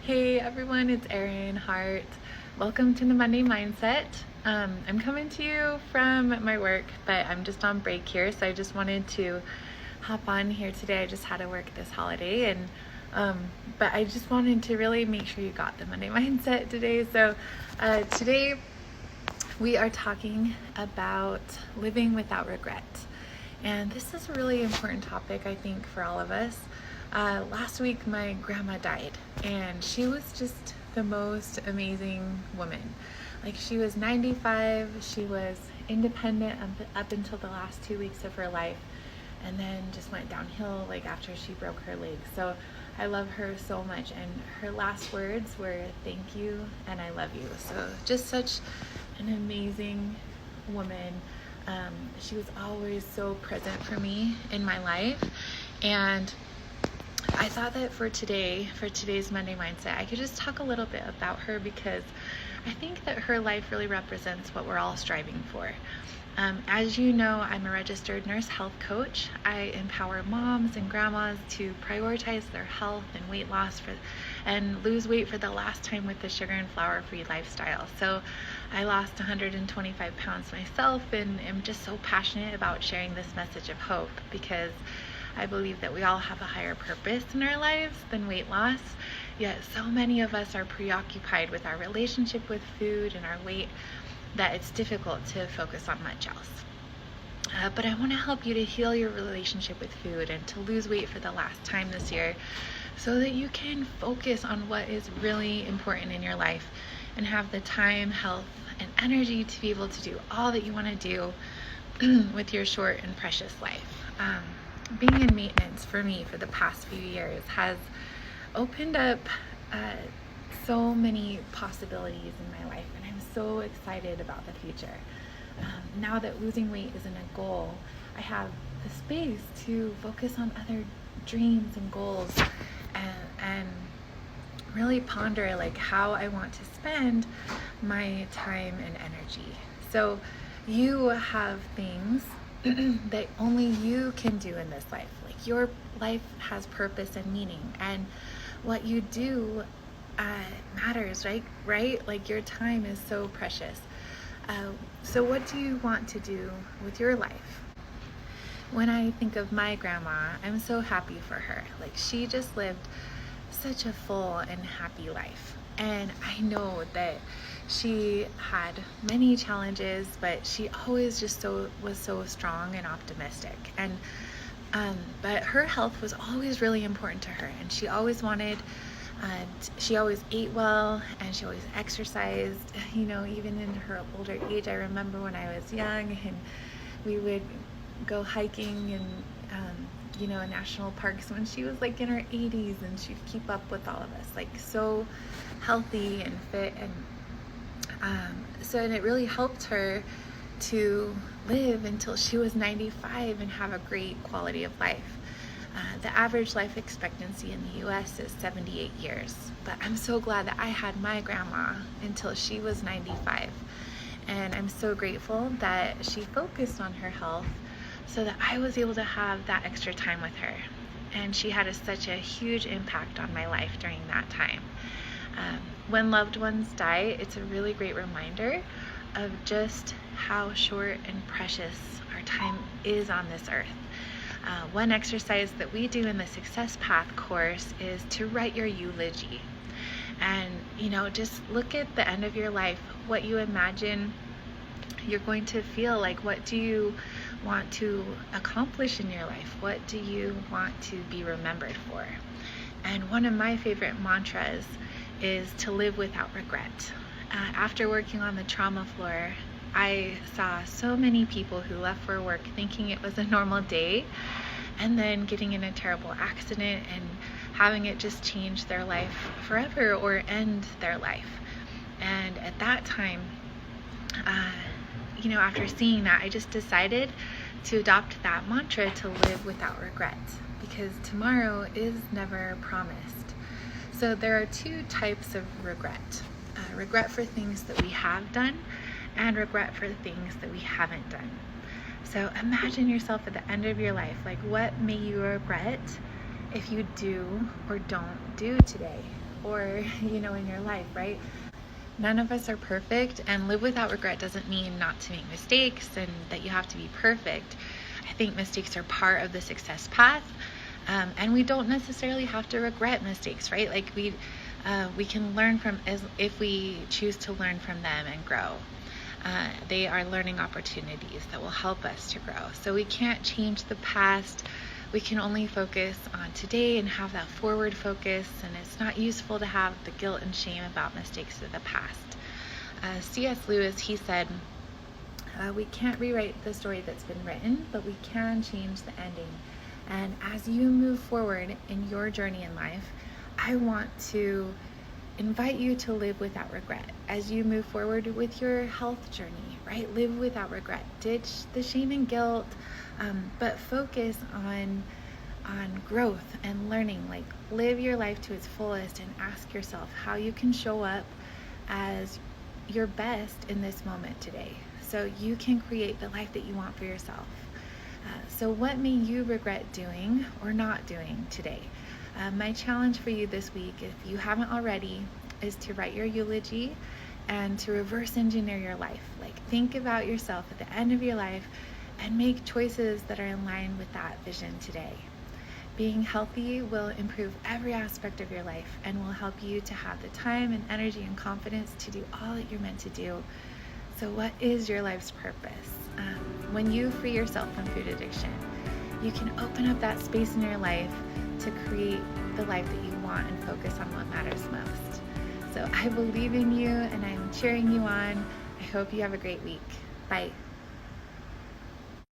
Hey everyone, it's Erin, Hart. Welcome to the Monday Mindset. I'm coming to you from my work, but I'm just on break here, so I just wanted to hop on here today. I just had to work this holiday, but I just wanted to really make sure you got the Monday Mindset today. So today we are talking about living without regret. And this is a really important topic, I think, for all of us. Last week, my grandma died, and she was just the most amazing woman. Like, she was 95, she was independent up until the last 2 weeks of her life, and then just went downhill, like, after she broke her leg. So I love her so much, and her last words were, "Thank you, and I love you." So just such an amazing woman. She was always so present for me in my life, and I thought that for today's Monday Mindset, I could just talk a little bit about her, because I think that her life really represents what we're all striving for. As you know, I'm a registered nurse health coach. I empower moms and grandmas to prioritize their health and weight loss and lose weight for the last time with the sugar and flour-free lifestyle. So I lost 125 pounds myself, and am just so passionate about sharing this message of hope, because I believe that we all have a higher purpose in our lives than weight loss, yet so many of us are preoccupied with our relationship with food and our weight that it's difficult to focus on much else. But I want to help you to heal your relationship with food and to lose weight for the last time this year, so that you can focus on what is really important in your life and have the time, health, and energy to be able to do all that you want to do with your short and precious life. Being in maintenance for me for the past few years has opened up so many possibilities in my life, and I'm so excited about the future. Now that losing weight isn't a goal, I have the space to focus on other dreams and goals, and really ponder like how I want to spend my time and energy. So you have things that only you can do in this life. Like, your life has purpose and meaning, and what you do matters, right? Like, your time is so precious. So what do you want to do with your life? When I think of my grandma, I'm so happy for her. Like, she just lived such a full and happy life. And I know that she had many challenges, but she always just was so strong and optimistic. And but her health was always really important to her, and she always ate well, and she always exercised. You know, even in her older age, I remember when I was young, and we would go hiking in national parks when she was like in her 80s, and she'd keep up with all of us, like so healthy and fit, and it really helped her to live until she was 95 and have a great quality of life. The average life expectancy in the US is 78 years, but I'm so glad that I had my grandma until she was 95, and I'm so grateful that she focused on her health so that I was able to have that extra time with her. And she had such a huge impact on my life during that time. When loved ones die, it's a really great reminder of just how short and precious our time is on this earth. One exercise that we do in the Success Path course is to write your eulogy. And, just look at the end of your life, what you imagine you're going to feel like. What do you want to accomplish in your life? What do you want to be remembered for? And one of my favorite mantras is to live without regret. After working on the trauma floor, I saw so many people who left for work thinking it was a normal day, and then getting in a terrible accident and having it just change their life forever or end their life. And at that time, after seeing that, I just decided to adopt that mantra, to live without regret, because tomorrow is never promised. So there are two types of regret. Regret for things that we have done, and regret for things that we haven't done. So imagine yourself at the end of your life. Like, what may you regret if you do or don't do today? or, in your life, right? None of us are perfect, and live without regret doesn't mean not to make mistakes and that you have to be perfect. I think mistakes are part of the success path, and we don't necessarily have to regret mistakes, right? Like we can learn from, if we choose to learn from them and grow. They are learning opportunities that will help us to grow. So we can't change the past. We can only focus on today and have that forward focus, and it's not useful to have the guilt and shame about mistakes of the past. C.S. Lewis, he said, we can't rewrite the story that's been written, but we can change the ending. And as you move forward in your journey in life, I want to invite you to live without regret. As you move forward with your health journey, right? Live without regret. Ditch the shame and guilt, but focus on growth and learning. Like, live your life to its fullest and ask yourself how you can show up as your best in this moment today, so you can create the life that you want for yourself. So what may you regret doing or not doing today? My challenge for you this week, if you haven't already, is to write your eulogy and to reverse engineer your life. Like, think about yourself at the end of your life and make choices that are in line with that vision today. Being healthy will improve every aspect of your life and will help you to have the time and energy and confidence to do all that you're meant to do. So what is your life's purpose? When you free yourself from food addiction, you can open up that space in your life to create the life that you want and focus on what matters most. So I believe in you and I'm cheering you on. I hope you have a great week. Bye.